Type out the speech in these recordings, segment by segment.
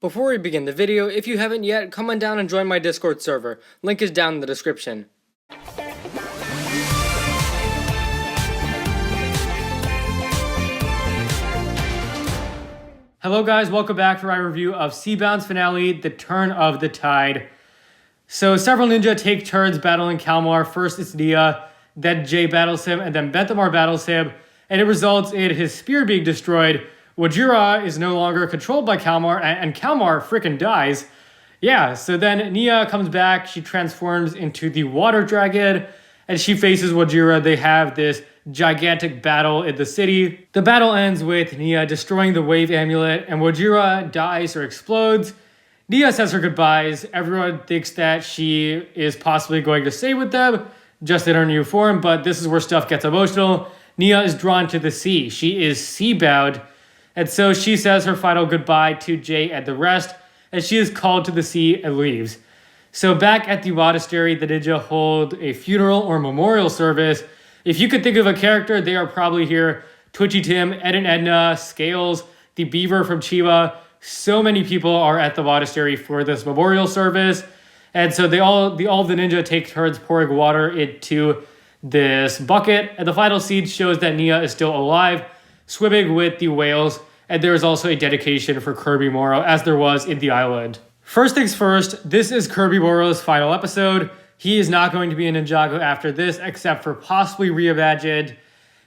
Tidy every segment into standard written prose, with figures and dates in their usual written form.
Before we begin the video, if you haven't yet, come on down and join my Discord server. Link is down in the description. Hello guys, welcome back for my review of Seabound's finale, The Turn of the Tide. So several ninja take turns battling Kalmar. First it's Nia, then Jay battles him, and then Benthamar battles him, and it results in his spear being destroyed. Wojira is no longer controlled by Kalmar, and Kalmar frickin' dies. Yeah, so then Nia comes back, she transforms into the water dragon, and she faces Wojira. They have this gigantic battle in the city. The battle ends with Nia destroying the wave amulet, and Wojira dies or explodes. Nia says her goodbyes. Everyone thinks that she is possibly going to stay with them, just in her new form, but this is where stuff gets emotional. Nia is drawn to the sea. She is sea-bound. And so she says her final goodbye to Jay and the rest, and she is called to the sea and leaves. So back at the monastery, the ninja hold a funeral or memorial service. If you could think of a character, they are probably here. Twitchy Tim, Ed and Edna, Scales, the Beaver from Chiba. So many people are at the monastery for this memorial service. And so all the ninja take turns pouring water into this bucket. And the final scene shows that Nia is still alive, swimming with the whales, and there is also a dedication for Kirby Morrow, as there was in the island. First things first, this is Kirby Morrow's final episode. He is not going to be in Ninjago after this, except for possibly reimagined.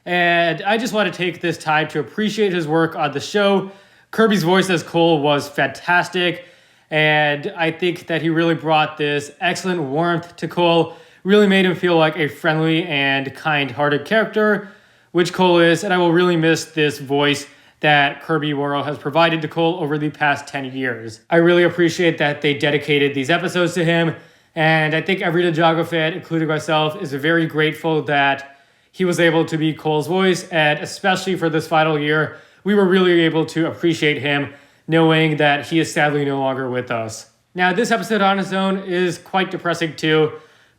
And I just want to take this time to appreciate his work on the show. Kirby's voice as Cole was fantastic, and I think that he really brought this excellent warmth to Cole, really made him feel like a friendly and kind-hearted character, which Cole is, and I will really miss this voice that Kirby Morrow has provided to Cole over the past 10 years. I really appreciate that they dedicated these episodes to him, and I think every Ninjago fan, including myself, is very grateful that he was able to be Cole's voice, and especially for this final year, we were really able to appreciate him, knowing that he is sadly no longer with us. Now, this episode on its own is quite depressing too,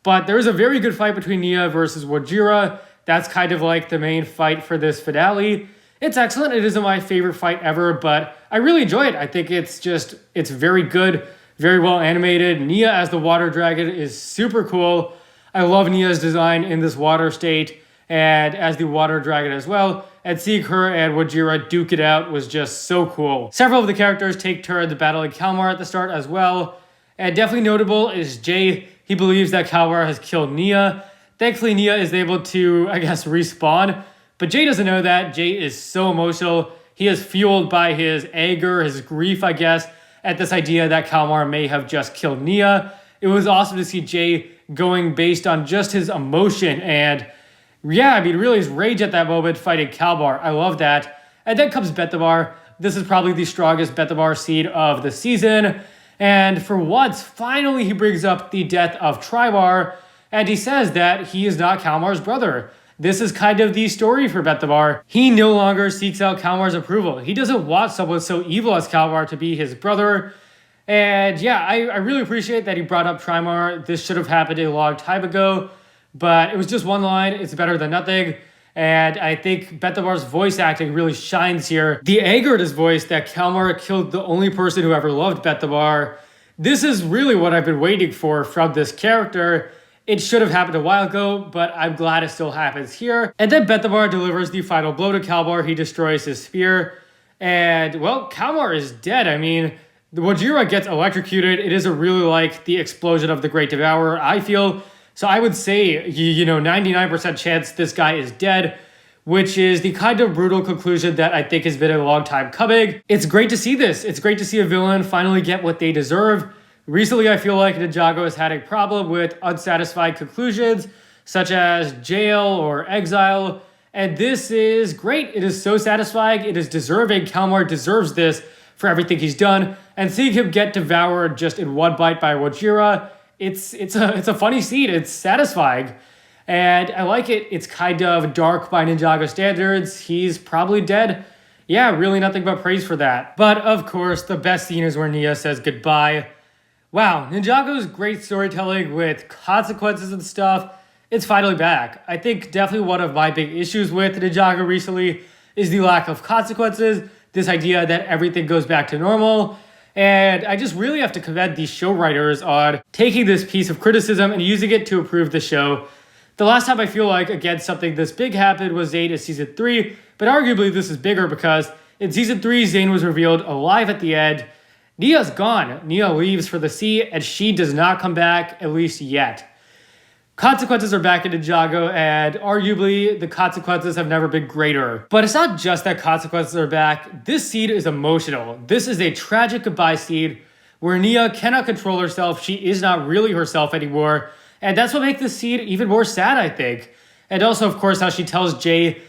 but there is a very good fight between Nia versus Wojira. That's kind of like the main fight for this finale. It's excellent. It isn't my favorite fight ever, but I really enjoy it. I think it's very good, very well animated. Nia as the water dragon is super cool. I love Nia's design in this water state and as the water dragon as well. And seeing her and Wojira duke it out was just so cool. Several of the characters take turns battling Kalmar at the start as well. And definitely notable is Jay. He believes that Kalmar has killed Nia. Thankfully, Nia is able to, respawn. But Jay doesn't know that. Jay is so emotional. He is fueled by his anger, his grief, at this idea that Kalmar may have just killed Nia. It was awesome to see Jay going based on just his emotion. And really his rage at that moment fighting Kalmar. I love that. And then comes Benthamar. This is probably the strongest Benthamar scene of the season. And for once, finally he brings up the death of Trimar. And he says that he is not Kalmar's brother. This is kind of the story for Benthamar. He no longer seeks out Kalmar's approval. He doesn't want someone so evil as Kalmar to be his brother. And I really appreciate that he brought up Trimar. This should have happened a long time ago, but it was just one line. It's better than nothing. And I think Benthamar's voice acting really shines here. The anger in his voice that Kalmar killed the only person who ever loved Benthamar. This is really what I've been waiting for from this character. It should have happened a while ago, but I'm glad it still happens here. And then Benthamar delivers the final blow to Kalmar. He destroys his spear. And, well, Kalmar is dead. The Wojira gets electrocuted. It isn't really like the explosion of the Great Devourer, I feel. So I would say, 99% chance this guy is dead, which is the kind of brutal conclusion that I think has been a long time coming. It's great to see this. It's great to see a villain finally get what they deserve. Recently, I feel like Ninjago has had a problem with unsatisfied conclusions, such as jail or exile, and this is great. It is so satisfying. It is deserving. Kalmar deserves this for everything he's done, and seeing him get devoured just in one bite by Wojira, it's a funny scene. It's satisfying, and I like it. It's kind of dark by Ninjago standards. He's probably dead. Yeah, really nothing but praise for that. But of course, the best scene is where Nia says goodbye. Wow, Ninjago's great storytelling with consequences and stuff, it's finally back. I think definitely one of my big issues with Ninjago recently is the lack of consequences, this idea that everything goes back to normal. And I just really have to commend these show writers on taking this piece of criticism and using it to improve the show. The last time I feel like, again, something this big happened was Zayn season 3, but arguably this is bigger because in season 3, Zayn was revealed alive at the end. Nia's gone. Nia leaves for the sea, and she does not come back, at least yet. Consequences are back in Ninjago, and arguably the consequences have never been greater. But it's not just that consequences are back. This scene is emotional. This is a tragic goodbye scene where Nia cannot control herself. She is not really herself anymore. And that's what makes this scene even more sad, I think. And also, of course, how she tells Jay,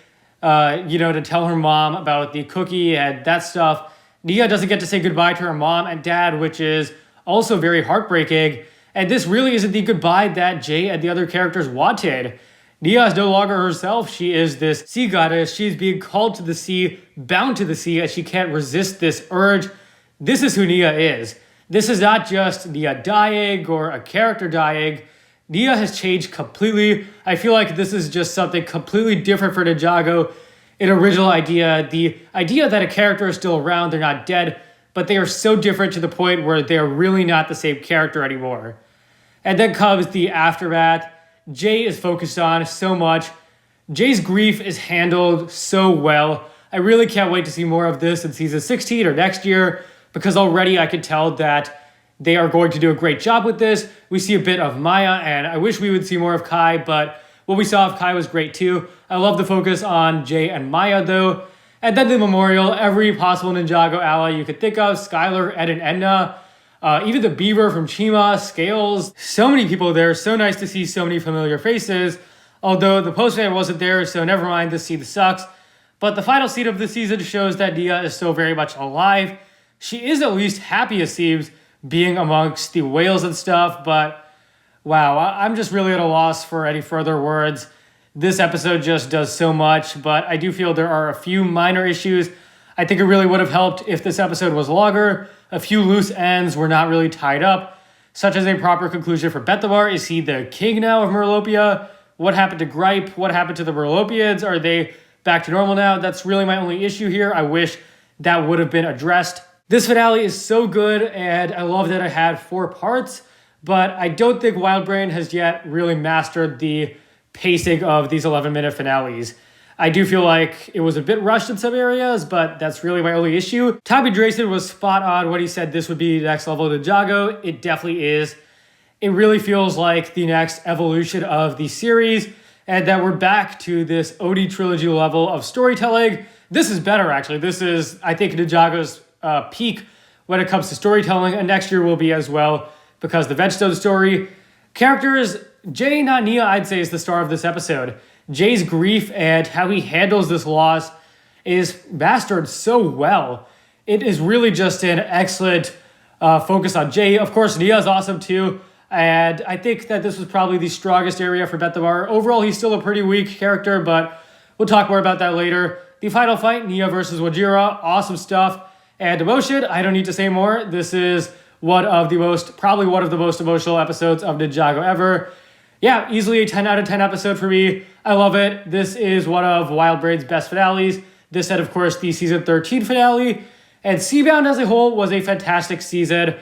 to tell her mom about the cookie and that stuff. Nia doesn't get to say goodbye to her mom and dad, which is also very heartbreaking. And this really isn't the goodbye that Jay and the other characters wanted. Nia is no longer herself. She is this sea goddess. She's being called to the sea, bound to the sea, and she can't resist this urge. This is who Nia is. This is not just Nia dying or a character dying. Nia has changed completely. I feel like this is just something completely different for Ninjago. An original idea. The idea that a character is still around, they're not dead, but they are so different to the point where they're really not the same character anymore. And then comes the aftermath. Jay is focused on so much. Jay's grief is handled so well. I really can't wait to see more of this in season 16 or next year, because already I can tell that they are going to do a great job with this. We see a bit of Maya, and I wish we would see more of Kai, but what we saw of Kai was great too. I love the focus on Jay and Maya though. And then the memorial, every possible Ninjago ally you could think of, Skylar, Ed, and Edna. Even the Beaver from Chima, Scales. So many people there. So nice to see so many familiar faces. Although the postman wasn't there, so never mind, this scene sucks. But the final scene of the season shows that Nia is still very much alive. She is at least happy, it seems, being amongst the whales and stuff, but wow, I'm just really at a loss for any further words. This episode just does so much, but I do feel there are a few minor issues. I think it really would have helped if this episode was longer. A few loose ends were not really tied up, such as a proper conclusion for Bethamar. Is he the king now of Merlopia? What happened to Gripe? What happened to the Merlopians? Are they back to normal now? That's really my only issue here. I wish that would have been addressed. This finale is so good, and I love that it had 4 parts, but I don't think Wildbrain has yet really mastered the pacing of these 11-minute finales. I do feel like it was a bit rushed in some areas, but that's really my only issue. Tommy Drayson was spot on when he said this would be the next level of Ninjago. It definitely is. It really feels like the next evolution of the series, and that we're back to this OD trilogy level of storytelling. This is better, actually. This is, I think, Ninjago's peak when it comes to storytelling, and next year will be as well, because the Vegstone story. Characters, Jay, not Nia, I'd say, is the star of this episode. Jay's grief and how he handles this loss is mastered so well. It is really just an excellent focus on Jay. Of course, Nia is awesome too, and I think that this was probably the strongest area for Bethamar. Overall, he's still a pretty weak character, but we'll talk more about that later. The final fight, Nia versus Wojira, awesome stuff. And emotion, I don't need to say more. This is probably one of the most emotional episodes of Ninjago ever. Yeah, easily a 10 out of 10 episode for me. I love it. This is one of Wildbrain's best finales. This had, of course, the season 13 finale. And Seabound as a whole was a fantastic season.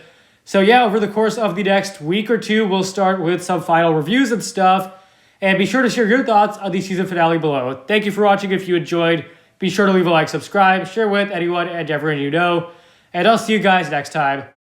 So yeah, over the course of the next week or two, we'll start with some final reviews and stuff. And be sure to share your thoughts on the season finale below. Thank you for watching. If you enjoyed, be sure to leave a like, subscribe, share with anyone and everyone you know. And I'll see you guys next time.